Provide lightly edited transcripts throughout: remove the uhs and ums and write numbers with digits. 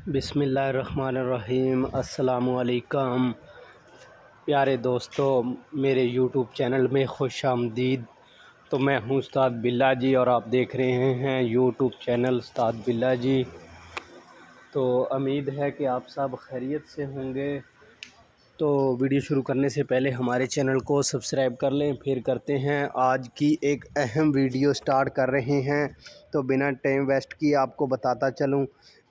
बिस्मिल्लाहिर्रहमानिर्रहीम। अस्सलामुअलैकुम प्यारे दोस्तों, मेरे यूट्यूब चैनल में खुश आमदीद। तो मैं हूँ उस्ताद बिल्ला जी और आप देख रहे हैं यूट्यूब चैनल उस्ताद बिल्ला जी। तो उम्मीद है कि आप सब खैरियत से होंगे। तो वीडियो शुरू करने से पहले हमारे चैनल को सब्सक्राइब कर लें। फिर करते हैं आज की एक अहम वीडियो स्टार्ट कर रहे हैं। तो बिना टाइम वेस्ट किए आपको बताता चलूं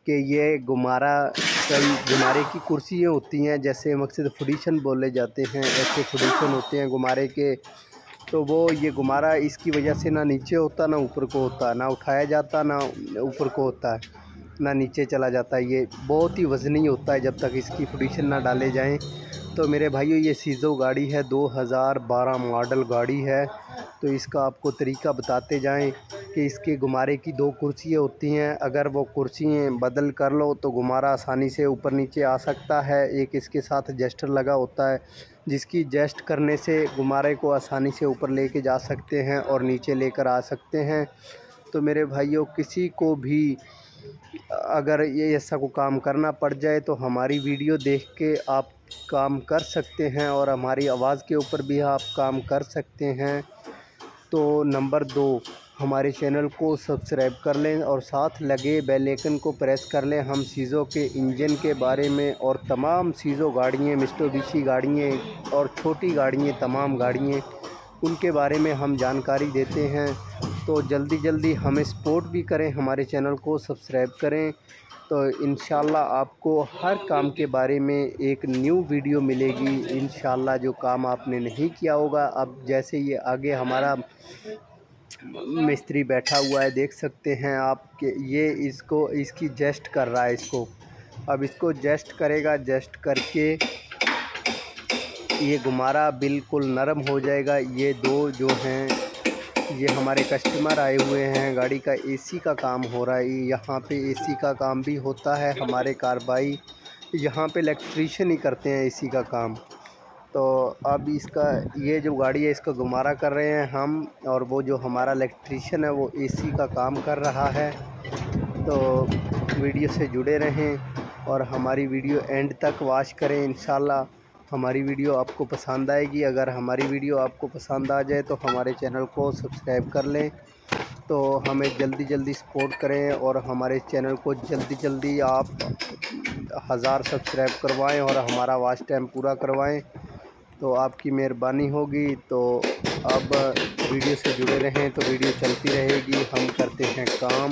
कि ये गुमारे की कुर्सियाँ होती हैं, जैसे मकसद फुडीशन बोले जाते हैं, ऐसे फुडीशन होते हैं गुमारे के। तो वो ये गुमारा इसकी वजह से ना नीचे होता ना ऊपर को होता, ना उठाया जाता ना ऊपर को होता है, ना नीचे चला जाता है। ये बहुत ही वज़नी होता है जब तक इसकी फुडीशन ना डाले जाएं। तो मेरे भाइयों, ये सीज़ो गाड़ी है, 2012 मॉडल गाड़ी है। तो इसका आपको तरीका बताते जाएं कि इसके गुमारे की दो कुर्सियाँ होती हैं। अगर वो कुर्सियाँ बदल कर लो तो गुमारा आसानी से ऊपर नीचे आ सकता है। एक इसके साथ एडजस्टर लगा होता है, जिसकी एडजस्ट करने से गुमारे को आसानी से ऊपर लेके जा सकते हैं और नीचे लेकर आ सकते हैं। तो मेरे भाइयों, किसी को भी अगर ये ऐसा को काम करना पड़ जाए तो हमारी वीडियो देख के आप काम कर सकते हैं और हमारी आवाज़ के ऊपर भी आप काम कर सकते हैं। तो नंबर 2, हमारे चैनल को सब्सक्राइब कर लें और साथ लगे बेल आइकन को प्रेस कर लें। हम सीज़ो के इंजन के बारे में और तमाम सीज़ो गाड़ियाँ, मित्सुबिशी गाड़ियाँ और छोटी गाड़ियाँ, तमाम गाड़ियाँ, उनके बारे में हम जानकारी देते हैं। तो जल्दी जल्दी हमें सपोर्ट भी करें, हमारे चैनल को सब्सक्राइब करें। तो इंशाल्लाह आपको हर काम के बारे में एक न्यू वीडियो मिलेगी इंशाल्लाह, जो काम आपने नहीं किया होगा। अब जैसे ये आगे हमारा मिस्त्री बैठा हुआ है, देख सकते हैं आप कि ये इसकी जस्ट कर रहा है इसको। अब इसको जस्ट करेगा, जस्ट करके ये गुमारा बिल्कुल नरम हो जाएगा। ये दो जो हैं, ये हमारे कस्टमर आए हुए हैं, गाड़ी का एसी का काम हो रहा है। यहाँ पे एसी का काम भी होता है, हमारे कारबाई यहाँ पे इलेक्ट्रीशियन ही करते हैं एसी का काम। तो अब इसका ये जो गाड़ी है इसका गुमारा कर रहे हैं हम, और वो जो हमारा इलेक्ट्रीशियन है वो एसी का काम कर रहा है। तो वीडियो से जुड़े रहें और हमारी वीडियो एंड तक वॉच करें। इंशाल्लाह हमारी वीडियो आपको पसंद आएगी। अगर हमारी वीडियो आपको पसंद आ जाए तो हमारे चैनल को सब्सक्राइब कर लें। तो हमें जल्दी जल्दी सपोर्ट करें और हमारे चैनल को जल्दी जल्दी आप 1000 सब्सक्राइब करवाएं और हमारा वॉच टाइम पूरा करवाएं, तो आपकी मेहरबानी होगी। तो अब वीडियो से जुड़े रहें, तो वीडियो चलती रहेगी, हम करते हैं काम।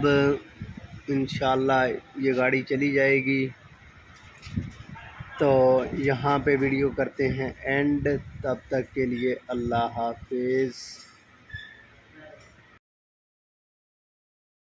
अब इंशाल्लाह ये गाड़ी चली जाएगी। तो यहाँ पे वीडियो करते हैं एंड। तब तक के लिए अल्लाह हाफिज़।